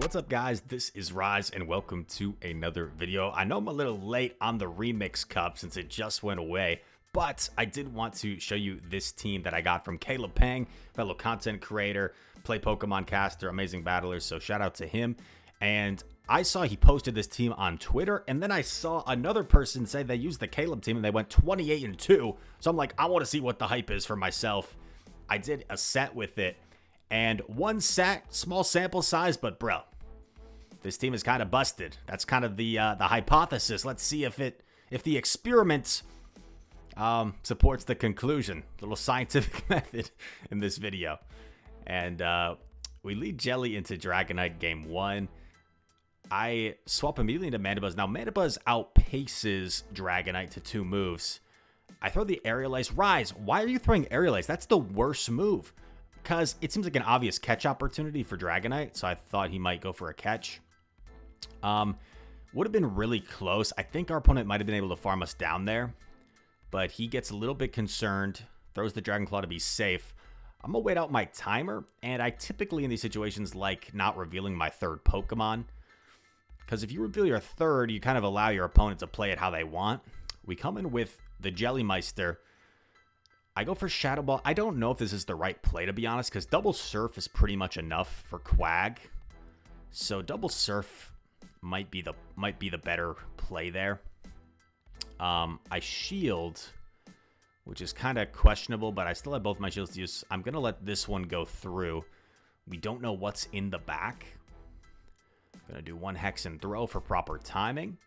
What's up, guys? This is Rise and welcome to another video. I know I'm a little late on the remix cup since it just went away, but I did want to show you this team that I got from Caleb Pang, fellow content creator, play Pokemon caster, amazing battler, so shout out to him. And I saw he posted this team on Twitter, and then I saw another person say they used the Caleb team and they went 28-2. So I'm like, I want to see what the hype is for myself. I did a set with it, and one set, small sample size, but bro, this team is kind of busted. That's kind of the hypothesis. Let's see if the experiment supports the conclusion. Little scientific method in this video. And we lead Jelly into Dragonite game 1. I swap immediately into Mandibuzz. Now, Mandibuzz outpaces Dragonite to 2 moves. I throw the Aerial Ace. Rise, why are you throwing Aerial Ace? That's the worst move. Because it seems like an obvious catch opportunity for Dragonite, so I thought he might go for a catch. Would have been really close. I think our opponent might have been able to farm us down there, but he gets a little bit concerned, throws the Dragon Claw to be safe. I'm going to wait out my timer, and I typically in these situations like not revealing my third Pokemon, because if you reveal your third, you kind of allow your opponent to play it how they want. We come in with the Jellymeister. I go for Shadow Ball. I don't know if this is the right play, to be honest, because Double Surf is pretty much enough for Quag. So Double Surf might be the better play there. I shield, which is kind of questionable, but I still have both my shields to use. I'm going to let this one go through. We don't know what's in the back. I'm going to do one Hex and Throw for proper timing.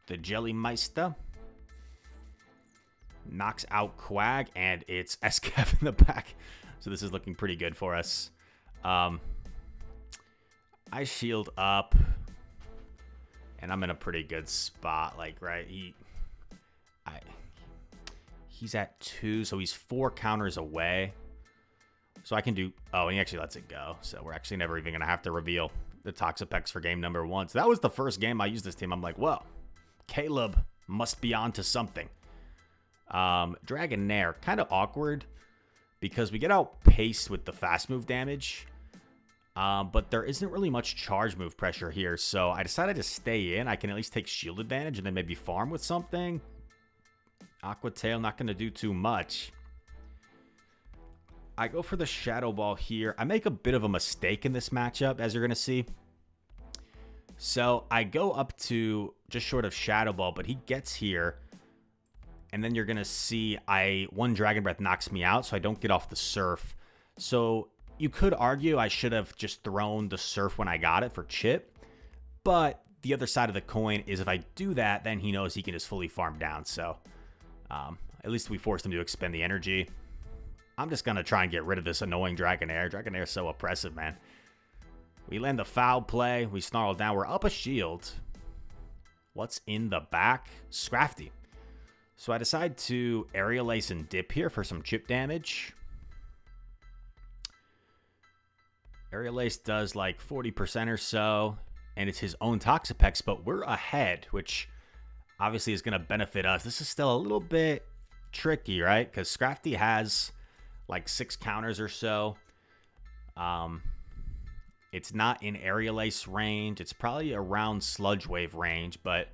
The Jellymeister knocks out Quag, and it's SCAF in the back. So this is looking pretty good for us. I shield up, and I'm in a pretty good spot. Like, right, he's at 2, so he's 4 counters away. So I can do, oh, and he actually lets it go. So we're actually never even going to have to reveal the Toxapex for game number 1. So that was the first game I used this team. I'm like, whoa, Caleb must be onto something. Dragonair, kind of awkward because we get outpaced with the fast move damage. But there isn't really much charge move pressure here, so I decided to stay in. I can at least take shield advantage and then maybe farm with something. Aqua Tail, not going to do too much. I go for the Shadow Ball here. I make a bit of a mistake in this matchup, as you're going to see. So I go up to just short of Shadow Ball, but he gets here. And then you're going to see one Dragon Breath knocks me out, so I don't get off the Surf. So you could argue I should have just thrown the Surf when I got it for chip. But the other side of the coin is if I do that, then he knows he can just fully farm down. So at least we forced him to expend the energy. I'm just going to try and get rid of this annoying Dragonair. Dragonair is so oppressive, man. We land the foul play. We snarl down. We're up a shield. What's in the back? Scrafty. So I decide to Aerial Ace and dip here for some chip damage. Aerial Ace does like 40% or so, and it's his own Toxapex, but we're ahead, which obviously is going to benefit us. This is still a little bit tricky, right? Because Scrafty has like 6 counters or so. It's not in Aerial Ace range. It's probably around Sludge Wave range, but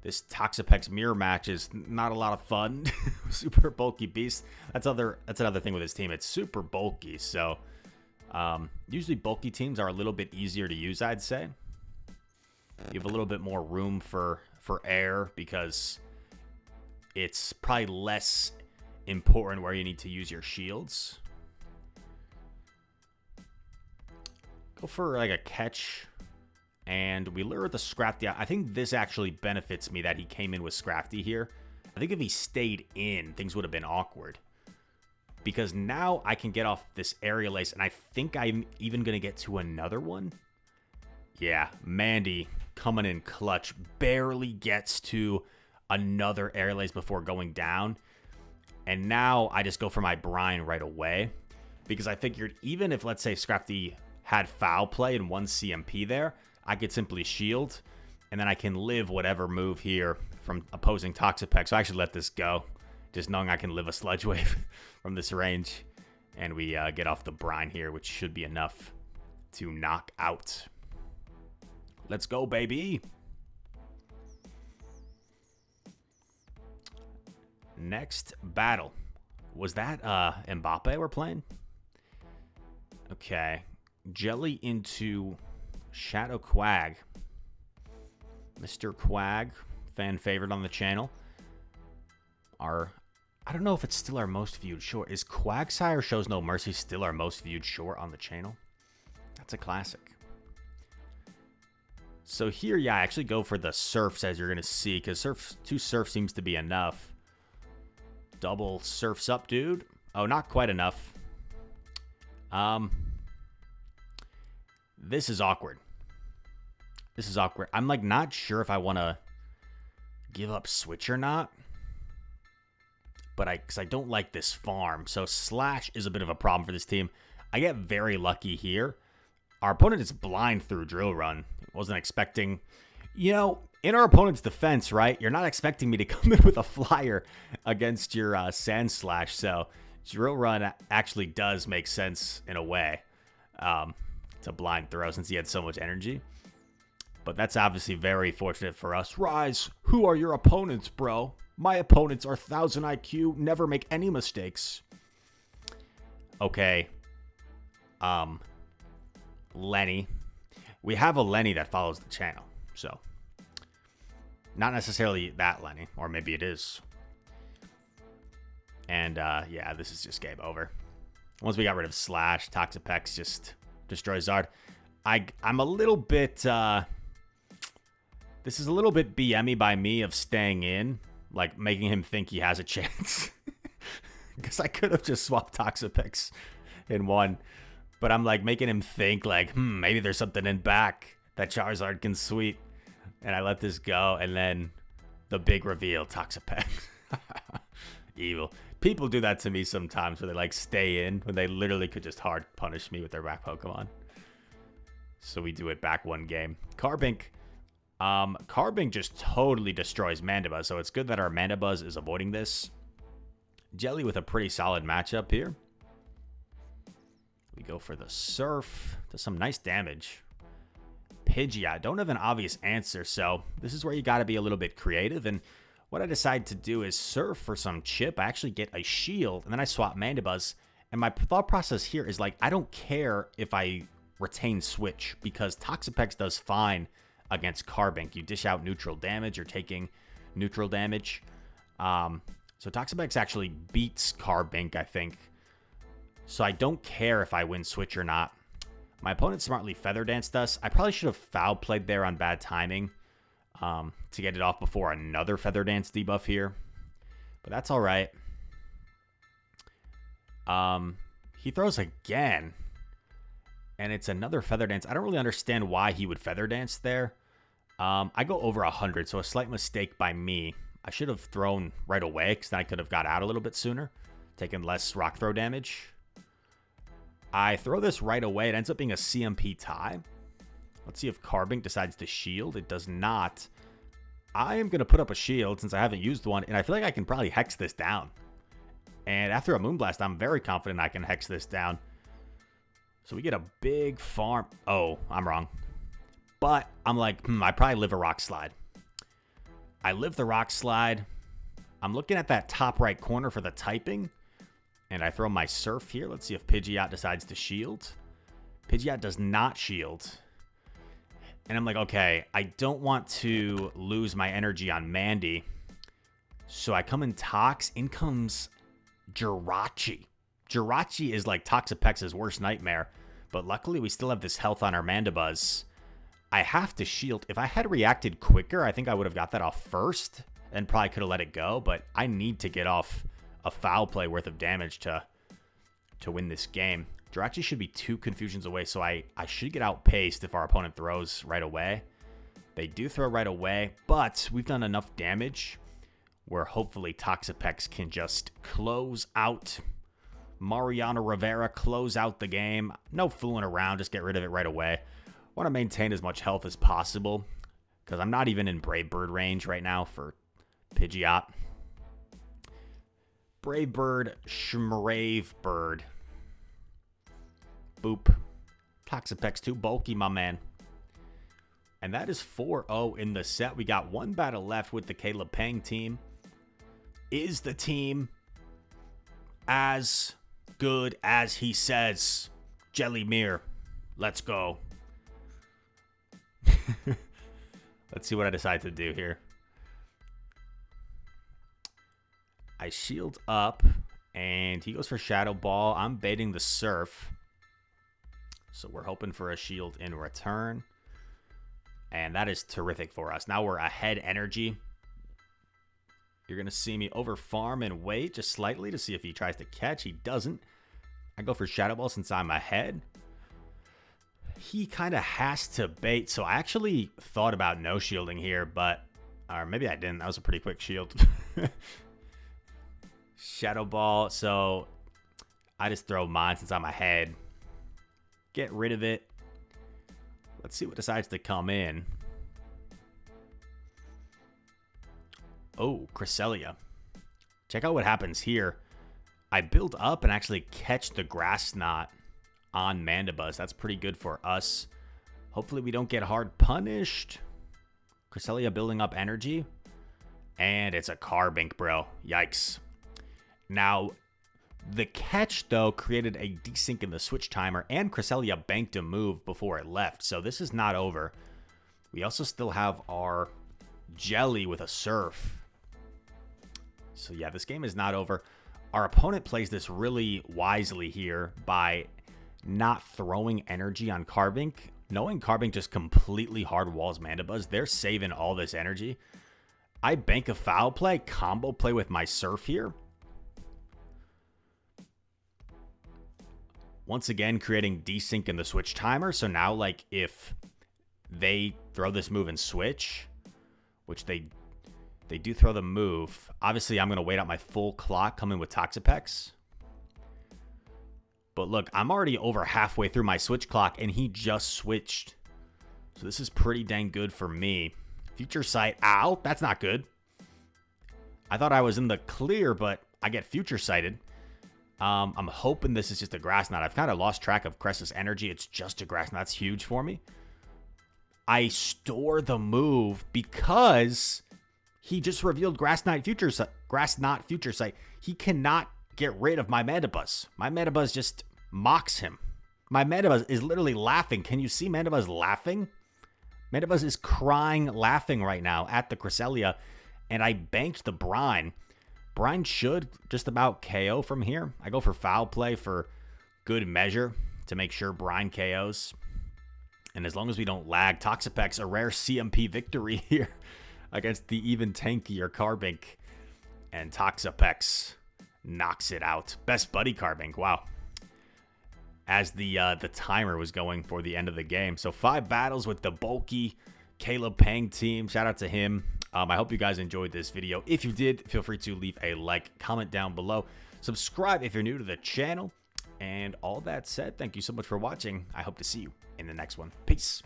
this Toxapex mirror match is not a lot of fun. Super bulky beast. That's another thing with this team. It's super bulky, so usually bulky teams are a little bit easier to use, I'd say. You have a little bit more room for air because it's probably less important where you need to use your shields. Go for like a catch, and we lure the Scrafty. I think this actually benefits me that he came in with Scrafty here. I think if he stayed in, things would have been awkward. Because now I can get off this Aerial Ace, and I think I'm even going to get to another one. Yeah, Mandy coming in clutch. Barely gets to another Aerial Ace before going down. And now I just go for my Brine right away. Because I figured even if, let's say, Scrafty had foul play and 1 CMP there, I could simply shield. And then I can live whatever move here from opposing Toxapex. So I actually let this go, just knowing I can live a Sludge Wave from this range. And we get off the Brine here, which should be enough to knock out Let's go, baby. Next battle. Was that Mbappe we're playing? Okay. Jelly into Shadow Quag. Mr. Quag, fan favorite on the channel. I don't know if it's still our most viewed short. Is Quagsire Shows No Mercy still our most viewed short on the channel? That's a classic. So here, yeah, I actually go for the surfs, as you're going to see, because two surf seems to be enough. Double surfs up, dude. Oh, not quite enough. This is awkward. This is awkward. I'm, like, not sure if I want to give up switch or not. But because I don't like this farm. So Slash is a bit of a problem for this team. I get very lucky here. Our opponent is blind through Drill Run. Wasn't expecting... You know, in our opponent's defense, right? You're not expecting me to come in with a flyer against your Sand Slash. So Drill Run actually does make sense in a way. It's a blind throw since he had so much energy. But that's obviously very fortunate for us. Rise, who are your opponents, bro? My opponents are 1,000 IQ, never make any mistakes. Okay. Lenny. We have a Lenny that follows the channel, so. Not necessarily that Lenny, or maybe it is. And, yeah, this is just game over. Once we got rid of Slash, Toxapex just destroys Zard. I'm a little bit, this is a little bit BM-y by me of staying in. Like, making him think he has a chance. Because I could have just swapped Toxapex in one. But I'm, like, making him think, like, maybe there's something in back that Charizard can sweep. And I let this go, and then the big reveal, Toxapex. Evil. People do that to me sometimes where they, like, stay in when they literally could just hard punish me with their back Pokemon. So we do it back one game. Carbink. Carbink just totally destroys Mandibuzz, so it's good that our Mandibuzz is avoiding this. Jelly with a pretty solid matchup here. We go for the Surf. Does some nice damage. Pidgeot. Don't have an obvious answer, so this is where you got to be a little bit creative. And what I decide to do is Surf for some chip. I actually get a shield, and then I swap Mandibuzz. And my thought process here is, like, I don't care if I retain Switch, because Toxapex does fine against Carbink. You dish out neutral damage, you're taking neutral damage. So Toxapex actually beats Carbink, I think. So I don't care if I win Switch or not. My opponent smartly Feather Danced us. I probably should have Foul Played there on bad timing to get it off before another Feather Dance debuff here. But that's all right. He throws again. And it's another Feather Dance. I don't really understand why he would Feather Dance there. I go over 100, so a slight mistake by me. I should have thrown right away, because then I could have got out a little bit sooner. Taking less Rock Throw damage. I throw this right away. It ends up being a CMP tie. Let's see if Carbink decides to shield. It does not. I am going to put up a shield since I haven't used one, and I feel like I can probably hex this down. And after a Moonblast, I'm very confident I can hex this down. So we get a big farm. Oh, I'm wrong. But I'm like, I probably live a Rock Slide. I live the Rock Slide. I'm looking at that top right corner for the typing. And I throw my Surf here. Let's see if Pidgeot decides to shield. Pidgeot does not shield. And I'm like, okay, I don't want to lose my energy on Mandy. So I come in Tox. In comes Jirachi. Jirachi is like Toxapex's worst nightmare. But luckily, we still have this health on our Mandibuzz. I have to shield. If I had reacted quicker, I think I would have got that off first. And probably could have let it go. But I need to get off a Foul Play worth of damage to win this game. Jirachi should be 2 confusions away. So I should get outpaced if our opponent throws right away. They do throw right away. But we've done enough damage where hopefully Toxapex can just close out. Mariano Rivera, close out the game. No fooling around, just get rid of it right away. Want to maintain as much health as possible because I'm not even in Brave Bird range right now for Pidgeot. Brave Bird, Shmrave Bird. Boop. Toxapex too bulky, my man. And that is 4-0 in the set. We got one battle left with the Caleb Pang team. Is the team as good as he says? Jellimere, let's go. Let's see what I decide to do here. I shield up, and he goes for Shadow Ball. I'm baiting the Surf. So we're hoping for a shield in return. And that is terrific for us. Now we're ahead energy. You're going to see me over farm and wait just slightly to see if he tries to catch. He doesn't. I go for Shadow Ball since I'm ahead. He kind of has to bait. So I actually thought about no shielding here, but... Or maybe I didn't. That was a pretty quick shield. Shadow Ball. So I just throw mine since I'm ahead. Get rid of it. Let's see what decides to come in. Oh, Cresselia. Check out what happens here. I build up and actually catch the Grass Knot on Mandibuzz. That's pretty good for us. Hopefully we don't get hard punished. Cresselia building up energy. And it's a Carbink, bro. Yikes. Now, the catch, though, created a desync in the switch timer, and Cresselia banked a move before it left, so this is not over. We also still have our Jelly with a Surf. So, yeah, this game is not over. Our opponent plays this really wisely here by not throwing energy on Carbink. Knowing Carbink just completely hard walls Mandibuzz, they're saving all this energy. I bank a Foul Play, combo play with my Surf here. Once again, creating desync in the switch timer. So now, like, if they throw this move and switch, which they do throw the move, obviously I'm going to wait out my full clock coming with Toxapex. But look, I'm already over halfway through my switch clock, and he just switched. So this is pretty dang good for me. Future Sight. Ow, that's not good. I thought I was in the clear, but I get Future Sighted. I'm hoping this is just a Grass Knot. I've kind of lost track of Cress's energy. It's just a Grass Knot. That's huge for me. I store the move because he just revealed Grass Knot Future Sight. He cannot get rid of my Mandibuzz. My Mandibuzz just mocks him. My Mandibuzz is literally laughing. Can you see Mandibuzz laughing? Mandibuzz is crying, laughing right now at the Cresselia, and I banked the Brine. Brine should just about KO from here. I go for Foul Play for good measure to make sure Brine KOs. And as long as we don't lag, Toxapex, a rare CMP victory here against the even tankier Carbink. And Toxapex knocks it out. Best buddy Carbink, wow. As the timer was going for the end of the game. So 5 battles with the bulky Caleb Pang team. Shout out to him. I hope you guys enjoyed this video. If you did, feel free to leave a like, comment down below. Subscribe if you're new to the channel. And all that said, thank you so much for watching. I hope to see you in the next one. Peace.